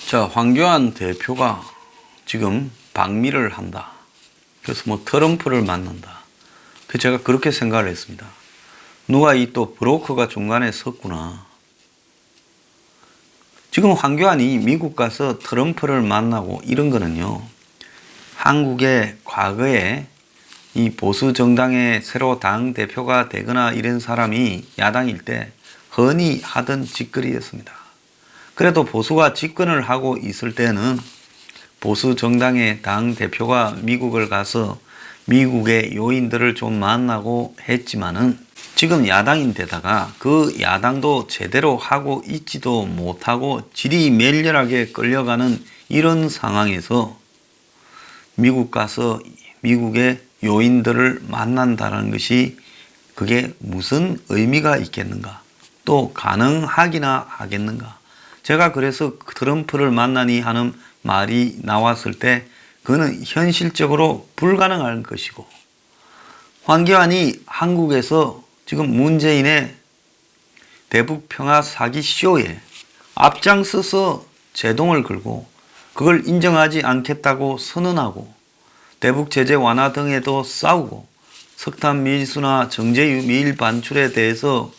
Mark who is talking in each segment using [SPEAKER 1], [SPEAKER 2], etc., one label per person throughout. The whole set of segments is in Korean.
[SPEAKER 1] 자, 황교안 대표가 지금 방미를 한다. 그래서 뭐 트럼프를 만난다. 그래서 제가 그렇게 생각을 했습니다. 누가 이 또 브로커가 중간에 섰구나. 지금 황교안이 미국 가서 트럼프를 만나고 이런 거는요, 한국의 과거에 이 보수 정당의 새로 당 대표가 되거나 이런 사람이 야당일 때 흔히 하던 짓거리였습니다. 그래도 보수가 집권을 하고 있을 때는 보수 정당의 당 대표가 미국을 가서 미국의 요인들을 좀 만나고 했지만은 지금 야당인데다가 그 야당도 제대로 하고 있지도 못하고 지리멸렬하게 끌려가는 이런 상황에서 미국 가서 미국의 요인들을 만난다는 것이 그게 무슨 의미가 있겠는가? 또 가능하기나 하겠는가? 제가 그래서 트럼프를 만나니 하는 말이 나왔을 때 그는 현실적으로 불가능한 것이고, 황교안이 한국에서 지금 문재인의 대북 평화 사기 쇼에 앞장서서 제동을 걸고 그걸 인정하지 않겠다고 선언하고 대북 제재 완화 등에도 싸우고 석탄 밀수나 정제유 미일 반출에 대해서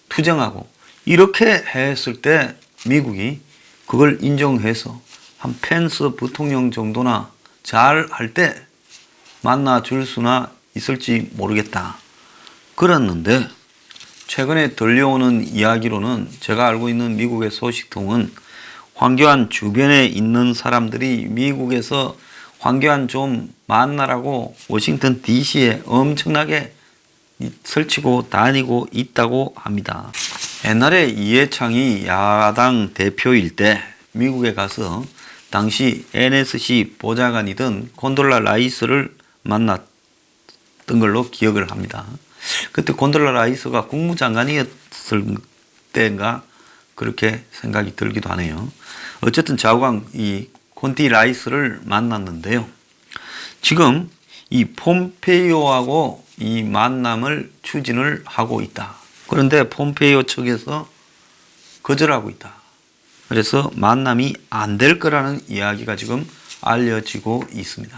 [SPEAKER 1] 투쟁하고 이렇게 했을 때 미국이 그걸 인정해서 한 펜스 부통령 정도나 잘 할 때 만나줄 수나 있을지 모르겠다. 그랬는데 최근에 들려오는 이야기로는 제가 알고 있는 미국의 소식통은 황교안 주변에 있는 사람들이 미국에서 황교안 좀 만나라고 워싱턴 DC에 엄청나게 설치고 다니고 있다고 합니다. 옛날에 이해창이 야당 대표일 때 미국에 가서 당시 NSC 보좌관이던 곤돌라 라이스를 만났던 걸로 기억을 합니다. 그때 곤돌라 라이스가 국무장관이었을 때인가 그렇게 생각이 들기도 하네요. 어쨌든 좌우강 이 콘티 라이스를 만났는데요. 지금 이 폼페이오하고 이 만남을 추진을 하고 있다. 그런데 폼페이오 측에서 거절하고 있다. 그래서 만남이 안 될 거라는 이야기가 지금 알려지고 있습니다.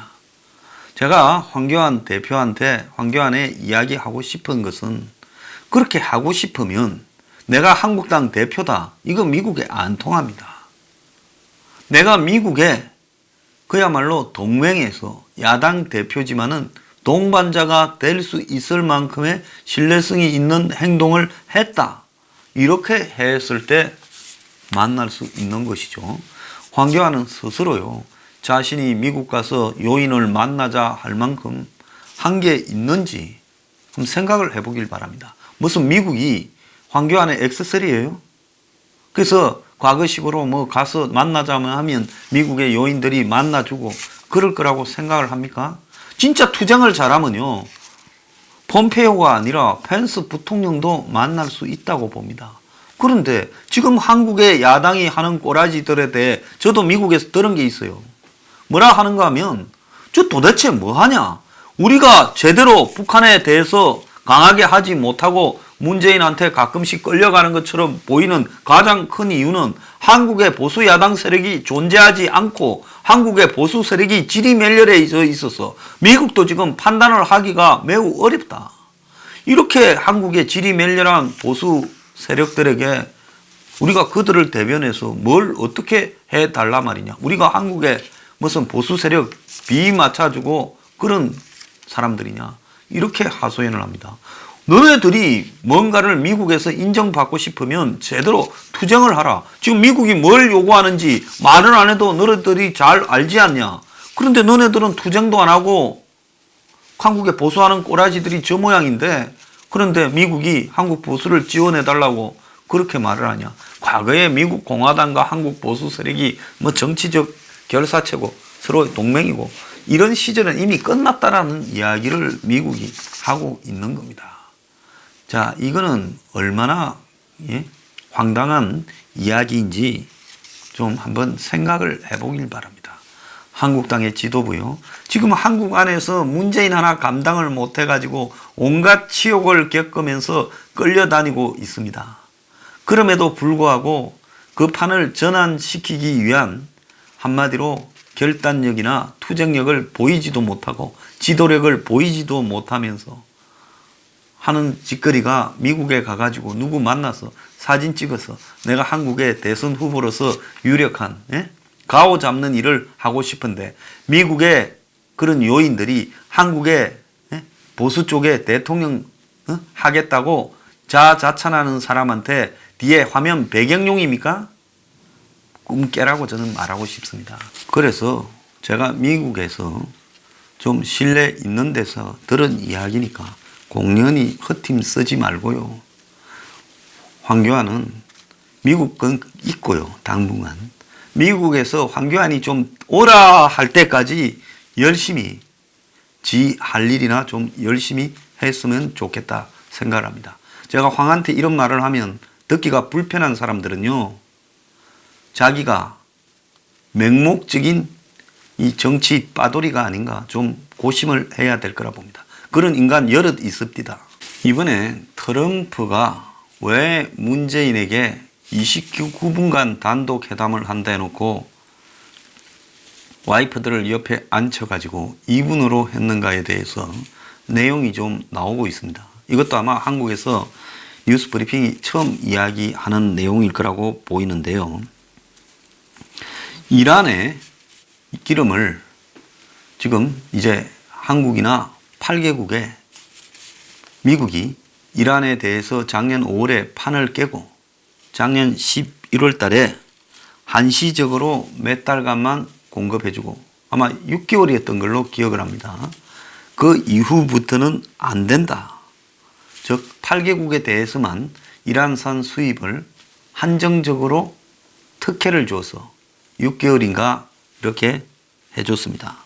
[SPEAKER 1] 제가 황교안 대표한테 황교안에 이야기하고 싶은 것은, 그렇게 하고 싶으면 내가 한국당 대표다. 이거 미국에 안 통합니다. 내가 미국에 그야말로 동맹에서 야당 대표지만은 동반자가 될 수 있을 만큼의 신뢰성이 있는 행동을 했다. 이렇게 했을 때 만날 수 있는 것이죠. 황교안은 스스로요, 자신이 미국 가서 요인을 만나자 할 만큼 한 게 있는지 한번 생각을 해보길 바랍니다. 무슨 미국이 황교안의 액세서리예요? 그래서 과거식으로 뭐 가서 만나자면 하면 미국의 요인들이 만나주고 그럴 거라고 생각을 합니까? 진짜 투쟁을 잘하면요, 폼페이오가 아니라 펜스 부통령도 만날 수 있다고 봅니다. 그런데 지금 한국의 야당이 하는 꼬라지들에 대해 저도 미국에서 들은 게 있어요. 뭐라 하는가 하면, 저 도대체 뭐 하냐? 우리가 제대로 북한에 대해서 강하게 하지 못하고 문재인한테 가끔씩 끌려가는 것처럼 보이는 가장 큰 이유는 한국의 보수 야당 세력이 존재하지 않고 한국의 보수 세력이 지리멸렬해 있어서 미국도 지금 판단을 하기가 매우 어렵다. 이렇게 한국의 지리멸렬한 보수 세력들에게 우리가 그들을 대변해서 뭘 어떻게 해달라 말이냐. 우리가 한국의 무슨 보수 세력 비맞춰주고 그런 사람들이냐. 이렇게 하소연을 합니다. 너네들이 뭔가를 미국에서 인정받고 싶으면 제대로 투쟁을 하라. 지금 미국이 뭘 요구하는지 말을 안 해도 너네들이 잘 알지 않냐. 그런데 너네들은 투쟁도 안 하고 한국에 보수하는 꼬라지들이 저 모양인데, 그런데 미국이 한국 보수를 지원해달라고 그렇게 말을 하냐. 과거에 미국 공화당과 한국 보수 세력이 뭐 정치적 결사체고 서로 동맹이고 이런 시절은 이미 끝났다라는 이야기를 미국이 하고 있는 겁니다. 자, 이거는 얼마나 황당한 이야기인지 좀 한번 생각을 해보길 바랍니다. 한국당의 지도부요, 지금 한국 안에서 문재인 하나 감당을 못해가지고 온갖 치욕을 겪으면서 끌려다니고 있습니다. 그럼에도 불구하고 그 판을 전환시키기 위한 한마디로 결단력이나 투쟁력을 보이지도 못하고 지도력을 보이지도 못하면서 하는 짓거리가 미국에 가가지고 누구 만나서 사진 찍어서 내가 한국의 대선 후보로서 유력한 가오 잡는 일을 하고 싶은데 미국의 그런 요인들이 한국의 보수 쪽에 대통령 하겠다고 자자찬하는 사람한테 뒤에 화면 배경용입니까? 꿈 깨라고 저는 말하고 싶습니다. 그래서 제가 미국에서 좀 신뢰 있는 데서 들은 이야기니까 공연히 헛힘 쓰지 말고요. 황교안은 미국 건 있고요. 당분간. 미국에서 황교안이 좀 오라 할 때까지 열심히 지 할 일이나 좀 열심히 했으면 좋겠다 생각을 합니다. 제가 황한테 이런 말을 하면 듣기가 불편한 사람들은요. 자기가 맹목적인 이 정치 빠돌이가 아닌가 좀 고심을 해야 될 거라 봅니다. 그런 인간 여럿 있습니다. 이번에 트럼프가 왜 문재인에게 29분간 단독 회담을 한다 해놓고 와이프들을 옆에 앉혀가지고 2분으로 했는가에 대해서 내용이 좀 나오고 있습니다. 이것도 아마 한국에서 뉴스 브리핑이 처음 이야기하는 내용일 거라고 보이는데요. 이란의 기름을 지금 이제 한국이나 8개국에 미국이 이란에 대해서 작년 5월에 판을 깨고 작년 11월 달에 한시적으로 몇 달간만 공급해주고 아마 6개월이었던 걸로 기억을 합니다. 그 이후부터는 안 된다. 즉 8개국에 대해서만 이란산 수입을 한정적으로 특혜를 줘서 6개월인가 이렇게 해줬습니다.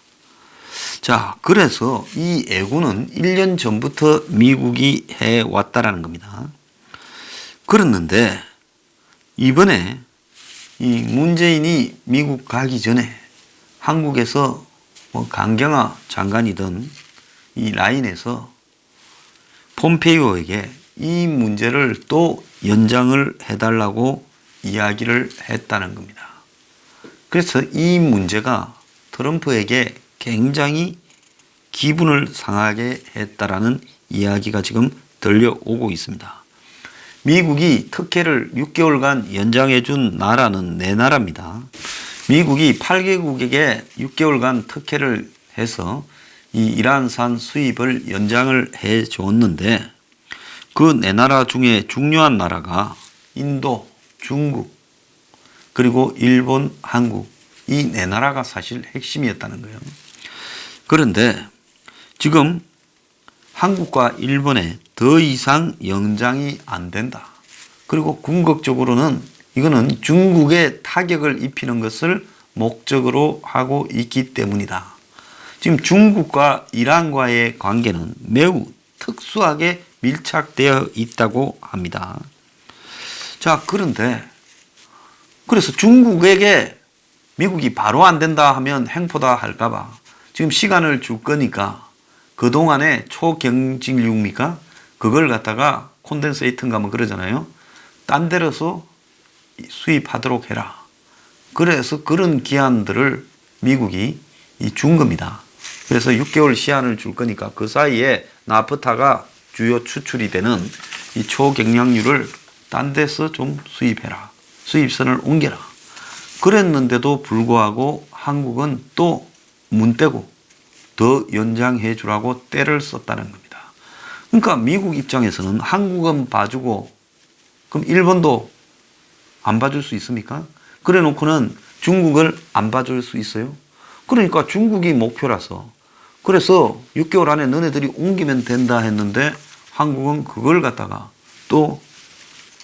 [SPEAKER 1] 자, 그래서 이 애구는 1년 전부터 미국이 해왔다라는 겁니다. 그랬는데 이번에 이 문재인이 미국 가기 전에 한국에서 뭐 강경화 장관이든 이 라인에서 폼페이오에게 이 문제를 또 연장을 해달라고 이야기를 했다는 겁니다. 그래서 이 문제가 트럼프에게 굉장히 기분을 상하게 했다라는 이야기가 지금 들려오고 있습니다. 미국이 특혜를 6개월간 연장해 준 나라는 네 나라입니다. 미국이 8개국에게 6개월간 특혜를 해서 이 이란산 수입을 연장을 해 줬는데 그 네 나라 중에 중요한 나라가 인도, 중국, 그리고 일본, 한국 이 네 나라가 사실 핵심이었다는 거예요. 그런데 지금 한국과 일본에 더 이상 연장이 안 된다. 그리고 궁극적으로는 이거는 중국에 타격을 입히는 것을 목적으로 하고 있기 때문이다. 지금 중국과 이란과의 관계는 매우 특수하게 밀착되어 있다고 합니다. 자, 그런데 그래서 중국에게 미국이 바로 안 된다 하면 행포다 할까봐 지금 시간을 줄 거니까 그동안에 초경직류입니까? 그걸 갖다가 콘덴세이트인가 뭐 그러잖아요. 딴 데로서 수입하도록 해라. 그래서 그런 기한들을 미국이 준 겁니다. 그래서 6개월 시한을 줄 거니까 그 사이에 나프타가 주요 추출이 되는 이 초경량유를 딴 데서 좀 수입해라. 수입선을 옮겨라. 그랬는데도 불구하고 한국은 또 문 떼고 더 연장해 주라고 때를 썼다는 겁니다. 그러니까 미국 입장에서는 한국은 봐주고 그럼 일본도 안 봐줄 수 있습니까? 그래 놓고는 중국을 안 봐줄 수 있어요? 그러니까 중국이 목표라서 그래서 6개월 안에 너네들이 옮기면 된다 했는데 한국은 그걸 갖다가 또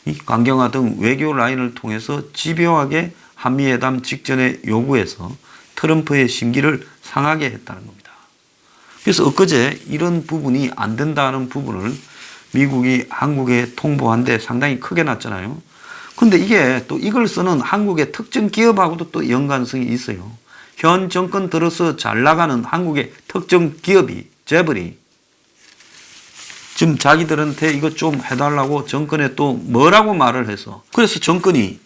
[SPEAKER 1] 이 강경화 등 외교 라인을 통해서 집요하게 한미회담 직전에 요구해서 트럼프의 심기를 상하게 했다는 겁니다. 그래서 엊그제 이런 부분이 안 된다는 부분을 미국이 한국에 통보한 데 상당히 크게 났잖아요. 근데 이게 또 이걸 쓰는 한국의 특정 기업하고도 또 연관성이 있어요. 현 정권 들어서 잘 나가는 한국의 특정 기업이, 재벌이 지금 자기들한테 이것 좀 해달라고 정권에 또 뭐라고 말을 해서 그래서 정권이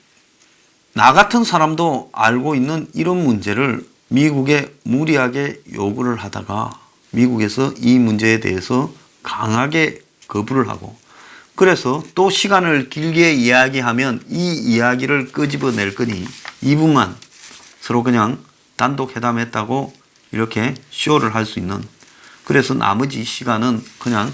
[SPEAKER 1] 나 같은 사람도 알고 있는 이런 문제를 미국에 무리하게 요구를 하다가 미국에서 이 문제에 대해서 강하게 거부를 하고, 그래서 또 시간을 길게 이야기하면 이 이야기를 끄집어낼 거니 2분만 서로 그냥 단독 회담했다고 이렇게 쇼를 할 수 있는, 그래서 나머지 시간은 그냥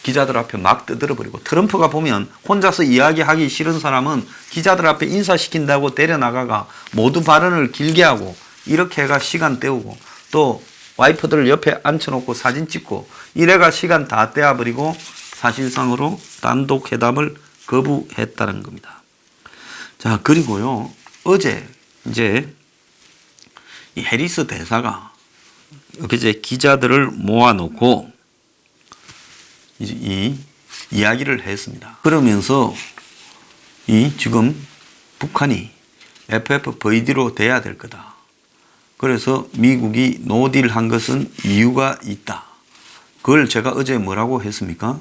[SPEAKER 1] 기자들 앞에 막 떠들어버리고, 트럼프가 보면 혼자서 이야기하기 싫은 사람은 기자들 앞에 인사시킨다고 데려나가가 모두 발언을 길게 하고 이렇게 해가 시간 때우고, 또 와이프들 옆에 앉혀놓고 사진 찍고 이래가 시간 다 떼어버리고 사실상으로 단독 회담을 거부했다는 겁니다. 자, 그리고요, 어제 이제 이 해리스 대사가 이제 기자들을 모아놓고 이 이야기를 했습니다. 그러면서 이 지금 북한이 FFVD로 돼야 될 거다. 그래서 미국이 노딜 한 것은 이유가 있다. 그걸 제가 어제 뭐라고 했습니까?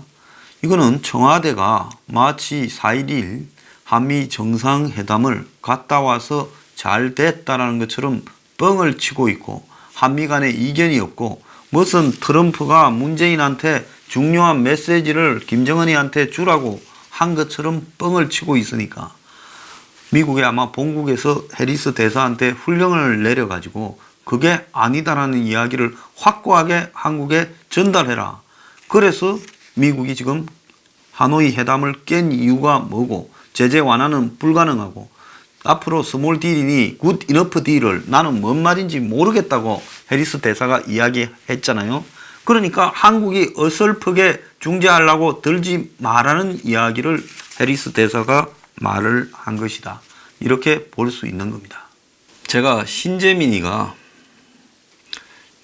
[SPEAKER 1] 이거는 청와대가 마치 4.11 한미 정상회담을 갔다 와서 잘 됐다라는 것처럼 뻥을 치고 있고, 한미 간에 이견이 없고, 무슨 트럼프가 문재인한테 중요한 메시지를 김정은이한테 주라고 한 것처럼 뻥을 치고 있으니까 미국의 아마 본국에서 해리스 대사한테 훈령을 내려가지고 그게 아니다라는 이야기를 확고하게 한국에 전달해라. 그래서 미국이 지금 하노이 회담을 깬 이유가 뭐고, 제재 완화는 불가능하고 앞으로 스몰 딜이니 굿 이너프 딜을 나는 뭔 말인지 모르겠다고 해리스 대사가 이야기했잖아요. 그러니까 한국이 어설프게 중재하려고 들지 말라는 이야기를 해리스 대사가 말을 한 것이다. 이렇게 볼 수 있는 겁니다. 제가 신재민이가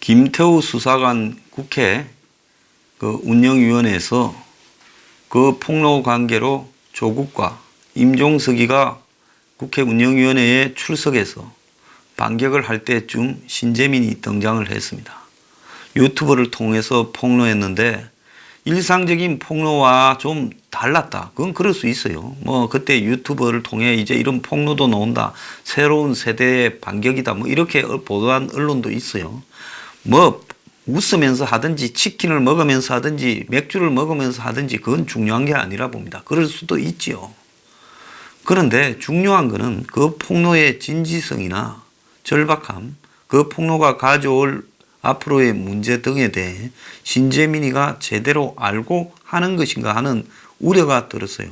[SPEAKER 1] 김태우 수사관 국회 그 운영위원회에서 그 폭로 관계로 조국과 임종석이가 국회 운영위원회에 출석해서 반격을 할 때쯤 신재민이 등장을 했습니다. 유튜브를 통해서 폭로했는데 일상적인 폭로와 좀 달랐다. 그건 그럴 수 있어요. 뭐 그때 유튜브를 통해 이제 이런 폭로도 나온다. 새로운 세대의 반격이다. 뭐 이렇게 보도한 언론도 있어요. 뭐 웃으면서 하든지 치킨을 먹으면서 하든지 맥주를 먹으면서 하든지 그건 중요한 게 아니라 봅니다. 그럴 수도 있지요. 그런데 중요한 거는 그 폭로의 진지성이나 절박함, 그 폭로가 가져올 앞으로의 문제 등에 대해 신재민이가 제대로 알고 하는 것인가 하는 우려가 들었어요.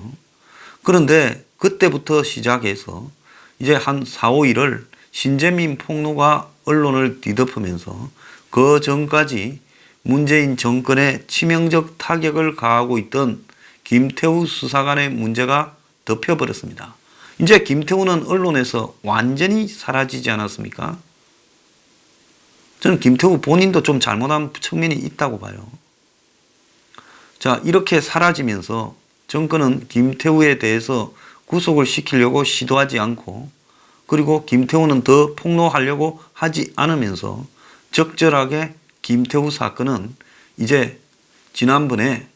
[SPEAKER 1] 그런데 그때부터 시작해서 이제 한 4, 5일을 신재민 폭로가 언론을 뒤덮으면서 그 전까지 문재인 정권에 치명적 타격을 가하고 있던 김태우 수사관의 문제가 덮여버렸습니다. 이제 김태우는 언론에서 완전히 사라지지 않았습니까? 저는 김태우 본인도 좀 잘못한 측면이 있다고 봐요. 자, 이렇게 사라지면서 정권은 김태우에 대해서 구속을 시키려고 시도하지 않고, 그리고 김태우는 더 폭로하려고 하지 않으면서 적절하게 김태우 사건은 이제 지난번에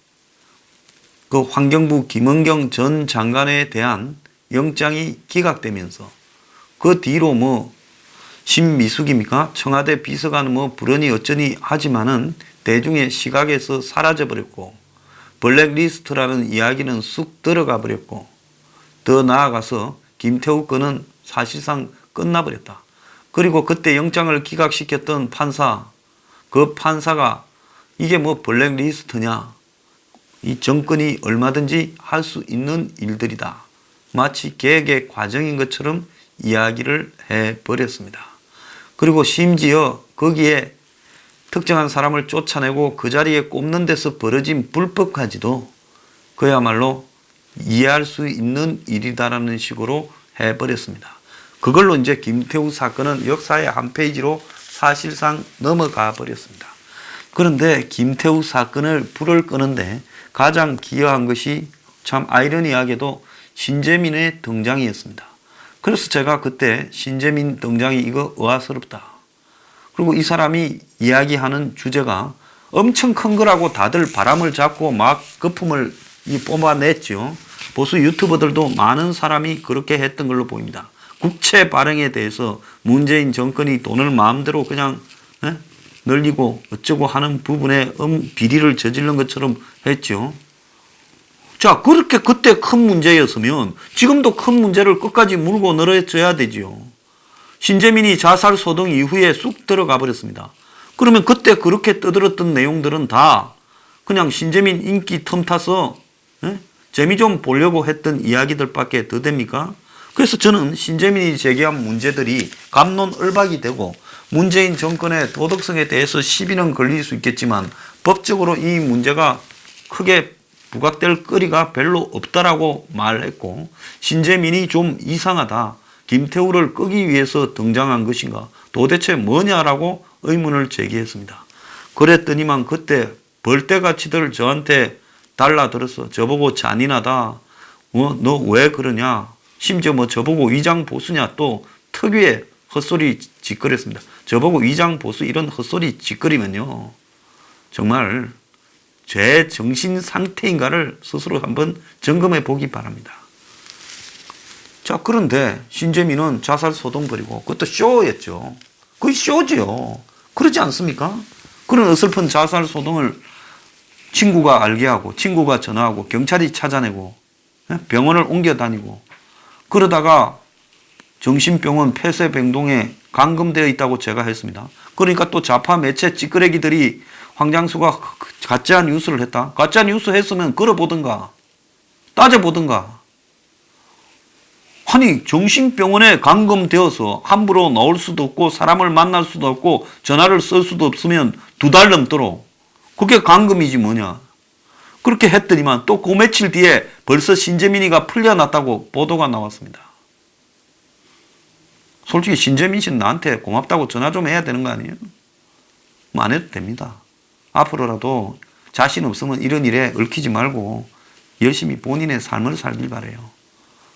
[SPEAKER 1] 그 환경부 김은경 전 장관에 대한 영장이 기각되면서 그 뒤로 뭐 신미숙입니까? 청와대 비서관 뭐 불언이 어쩌니 하지만은 대중의 시각에서 사라져버렸고, 블랙리스트라는 이야기는 쑥 들어가 버렸고, 더 나아가서 김태우 건은 사실상 끝나버렸다. 그리고 그때 영장을 기각시켰던 판사, 그 판사가 이게 뭐 블랙리스트냐? 이 정권이 얼마든지 할 수 있는 일들이다. 마치 계획의 과정인 것처럼 이야기를 해버렸습니다. 그리고 심지어 거기에 특정한 사람을 쫓아내고 그 자리에 꼽는 데서 벌어진 불법까지도 그야말로 이해할 수 있는 일이다라는 식으로 해버렸습니다. 그걸로 이제 김태우 사건은 역사의 한 페이지로 사실상 넘어가 버렸습니다. 그런데 김태우 사건을 불을 끄는데 가장 기여한 것이 참 아이러니하게도 신재민의 등장이었습니다. 그래서 제가 그때 신재민 등장이 이거 의아스럽다. 그리고 이 사람이 이야기하는 주제가 엄청 큰 거라고 다들 바람을 잡고 막 거품을 뽑아냈죠. 보수 유튜버들도 많은 사람이 그렇게 했던 걸로 보입니다. 국채 발행에 대해서 문재인 정권이 돈을 마음대로 그냥 늘리고 어쩌고 하는 부분에 비리를 저지른 것처럼 했죠. 자, 그렇게 그때 큰 문제였으면 지금도 큰 문제를 끝까지 물고 늘어져야 되지요. 신재민이 자살 소동 이후에 쑥 들어가 버렸습니다. 그러면 그때 그렇게 떠들었던 내용들은 다 그냥 신재민 인기 틈타서 재미 좀 보려고 했던 이야기들밖에 더 됩니까? 그래서 저는 신재민이 제기한 문제들이 갑론을박이 되고 문재인 정권의 도덕성에 대해서 시비는 걸릴 수 있겠지만 법적으로 이 문제가 크게 부각될 거리가 별로 없다라고 말했고, 신재민이 좀 이상하다. 김태우를 끄기 위해서 등장한 것인가? 도대체 뭐냐라고 의문을 제기했습니다. 그랬더니만 그때 벌떼같이들 저한테 달라들어서 저보고 잔인하다. 너 왜 그러냐? 심지어 뭐 저보고 위장 보수냐? 또 특유의 헛소리 짓거렸습니다. 저보고 위장 보수 이런 헛소리 짓거리면요, 정말 제 정신 상태인가를 스스로 한번 점검해 보기 바랍니다. 자, 그런데 신재민은 자살 소동 벌이고 그것도 쇼였죠. 그게 쇼죠. 그러지 않습니까? 그런 어설픈 자살 소동을 친구가 알게 하고 친구가 전화하고 경찰이 찾아내고 병원을 옮겨 다니고 그러다가 정신병원 폐쇄병동에 감금되어 있다고 제가 했습니다. 그러니까 또 좌파 매체 찌끄레기들이 황장수가 가짜 뉴스를 했다. 가짜 뉴스 했으면 걸어보든가 따져보든가. 아니, 정신병원에 감금되어서 함부로 나올 수도 없고 사람을 만날 수도 없고 전화를 쓸 수도 없으면 2달 넘도록 그게 감금이지 뭐냐. 그렇게 했더니만 또 그 며칠 뒤에 벌써 신재민이가 풀려났다고 보도가 나왔습니다. 솔직히 신재민 씨는 나한테 고맙다고 전화 좀 해야 되는 거 아니에요? 뭐 안 해도 됩니다. 앞으로라도 자신 없으면 이런 일에 얽히지 말고 열심히 본인의 삶을 살길 바라요.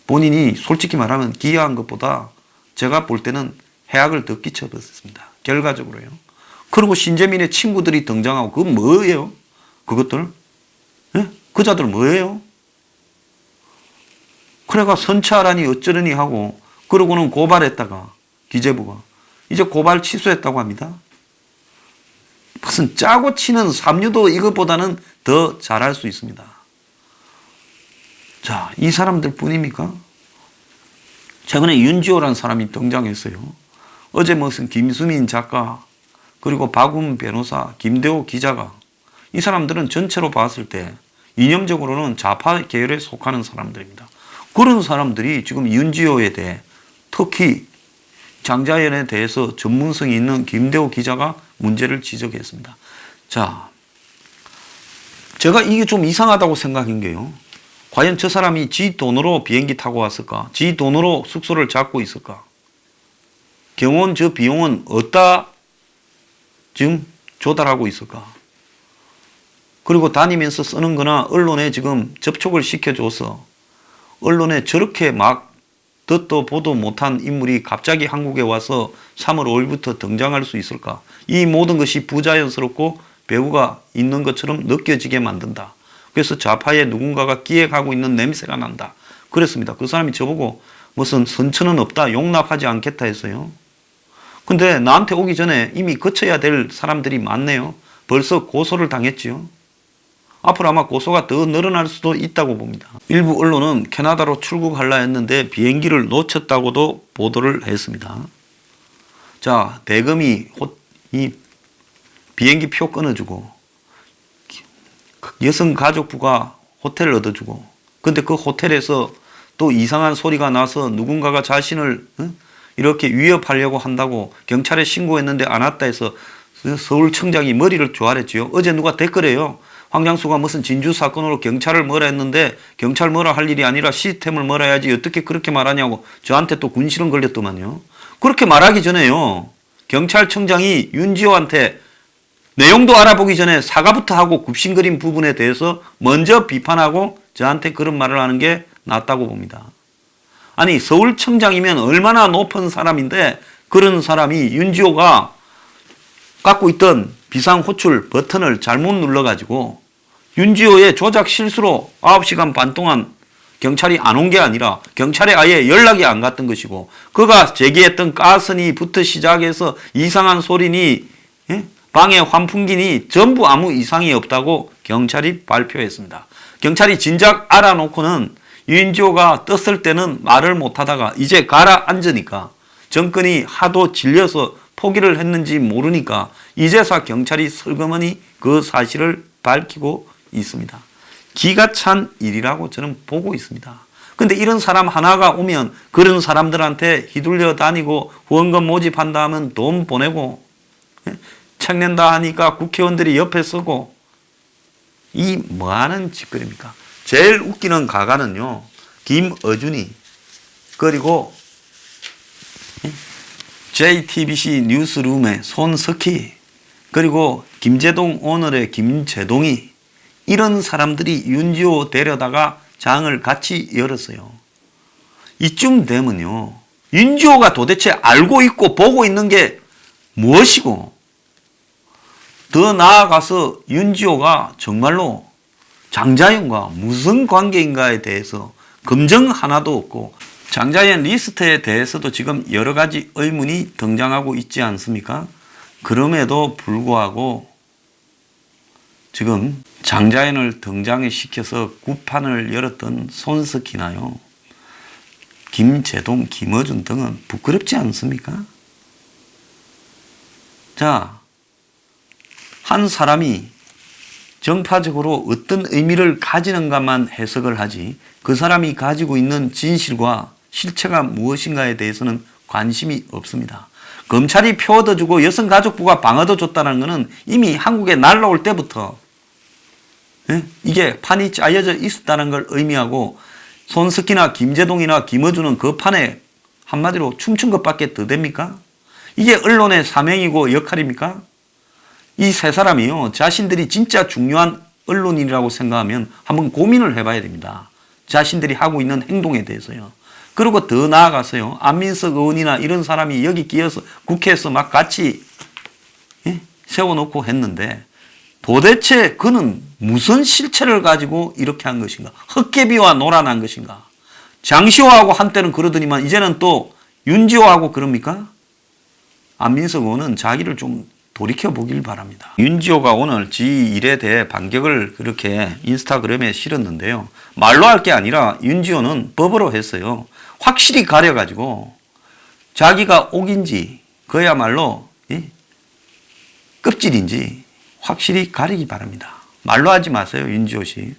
[SPEAKER 1] 본인이 솔직히 말하면 기여한 것보다 제가 볼 때는 해악을 더 끼쳐버렸습니다. 결과적으로요. 그리고 신재민의 친구들이 등장하고 그건 뭐예요? 그것들? 그자들 뭐예요? 그래가 선처하라니 어쩌려니 하고 그러고는 고발했다가 기재부가 이제 고발 취소했다고 합니다. 무슨 짜고 치는 삼류도 이것보다는 더 잘할 수 있습니다. 자, 이 사람들 뿐입니까? 최근에 윤지호라는 사람이 등장했어요. 어제 무슨 김수민 작가, 그리고 박운 변호사, 김대호 기자가, 이 사람들은 전체로 봤을 때 이념적으로는 좌파 계열에 속하는 사람들입니다. 그런 사람들이 지금 윤지호에 대해, 특히 장자연에 대해서 전문성이 있는 김대호 기자가 문제를 지적했습니다. 자, 제가 이게 좀 이상하다고 생각한 게요. 과연 저 사람이 지 돈으로 비행기 타고 왔을까? 지 돈으로 숙소를 잡고 있을까? 경호원 저 비용은 어디다 지금 조달하고 있을까? 그리고 다니면서 쓰는 거나 언론에 지금 접촉을 시켜줘서 언론에 저렇게 막 듣도 보도 못한 인물이 갑자기 한국에 와서 3월 5일부터 등장할 수 있을까? 이 모든 것이 부자연스럽고 배우가 있는 것처럼 느껴지게 만든다. 그래서 좌파에 누군가가 기획하고 있는 냄새가 난다. 그랬습니다. 그 사람이 저보고 무슨 선처는 없다, 용납하지 않겠다 했어요. 근데 나한테 오기 전에 이미 거쳐야 될 사람들이 많네요. 벌써 고소를 당했지요. 앞으로 아마 고소가 더 늘어날 수도 있다고 봅니다. 일부 언론은 캐나다로 출국하려 했는데 비행기를 놓쳤다고도 보도를 했습니다. 자, 대검이 이 비행기 표 끊어주고 여성가족부가 호텔을 얻어주고, 근데 그 호텔에서 또 이상한 소리가 나서 누군가가 자신을 이렇게 위협하려고 한다고 경찰에 신고했는데 안 왔다 해서 서울청장이 머리를 조아렸지요. 어제 누가 댓글에요. 황장수가 무슨 진주 사건으로 경찰을 뭐라 했는데 경찰 뭐라 할 일이 아니라 시스템을 뭐라 해야지 어떻게 그렇게 말하냐고 저한테 또 군실은 걸렸더만요. 그렇게 말하기 전에요, 경찰청장이 윤지호한테 내용도 알아보기 전에 사과부터 하고 굽신거린 부분에 대해서 먼저 비판하고 저한테 그런 말을 하는 게 낫다고 봅니다. 아니, 서울청장이면 얼마나 높은 사람인데 그런 사람이 윤지호가 갖고 있던 비상호출 버튼을 잘못 눌러가지고 윤지호의 조작 실수로 9시간 반 동안 경찰이 안 온 게 아니라 경찰에 아예 연락이 안 갔던 것이고, 그가 제기했던 가스니부터 시작해서 이상한 소리니, 예? 방에 환풍기니 전부 아무 이상이 없다고 경찰이 발표했습니다. 경찰이 진작 알아놓고는 윤지호가 떴을 때는 말을 못하다가 이제 가라앉으니까 정권이 하도 질려서 포기를 했는지 모르니까 이제서 경찰이 슬그머니 그 사실을 밝히고 있습니다. 기가 찬 일이라고 저는 보고 있습니다. 근데 이런 사람 하나가 오면 그런 사람들한테 휘둘려 다니고 후원금 모집한다 하면 돈 보내고, 책 낸다 하니까 국회의원들이 옆에 서고, 이 뭐하는 짓거리입니까? 제일 웃기는 가가는요, 김어준이, 그리고 JTBC 뉴스룸의 손석희, 그리고 김제동 오늘의 김제동이, 이런 사람들이 윤지호 데려다가 장을 같이 열었어요. 이쯤 되면요, 윤지호가 도대체 알고 있고 보고 있는 게 무엇이고, 더 나아가서 윤지호가 정말로 장자연과 무슨 관계인가에 대해서 검증 하나도 없고, 장자연 리스트에 대해서도 지금 여러 가지 의문이 등장하고 있지 않습니까? 그럼에도 불구하고 지금 장자연을 등장에 시켜서 구판을 열었던 손석희나요, 김제동, 김어준 등은 부끄럽지 않습니까? 자, 한 사람이 정파적으로 어떤 의미를 가지는가만 해석을 하지, 그 사람이 가지고 있는 진실과 실체가 무엇인가에 대해서는 관심이 없습니다. 검찰이 표 얻어주고 여성가족부가 방 얻어줬다는 것은 이미 한국에 날라올 때부터 이게 판이 짜여져 있었다는 걸 의미하고, 손석희나 김제동이나 김어준은 그 판에 한마디로 춤춘 것밖에 더 됩니까? 이게 언론의 사명이고 역할입니까? 이 세 사람이요, 자신들이 진짜 중요한 언론인이라고 생각하면 한번 고민을 해봐야 됩니다. 자신들이 하고 있는 행동에 대해서요. 그리고 더 나아가서요, 안민석 의원이나 이런 사람이 여기 끼어서 국회에서 막 같이 세워놓고 했는데, 도대체 그는 무슨 실체를 가지고 이렇게 한 것인가? 헛개비와 노란한 것인가? 장시호하고 한때는 그러더니만 이제는 또 윤지호하고 그럽니까? 안민석 의원은 자기를 좀 돌이켜보길 바랍니다. 윤지호가 오늘 지 일에 대해 반격을 그렇게 인스타그램에 실었는데요, 말로 할 게 아니라 윤지호는 법으로 했어요. 확실히 가려가지고 자기가 옥인지 그야말로 껍질인지 확실히 가리기 바랍니다. 말로 하지 마세요, 윤지호 씨.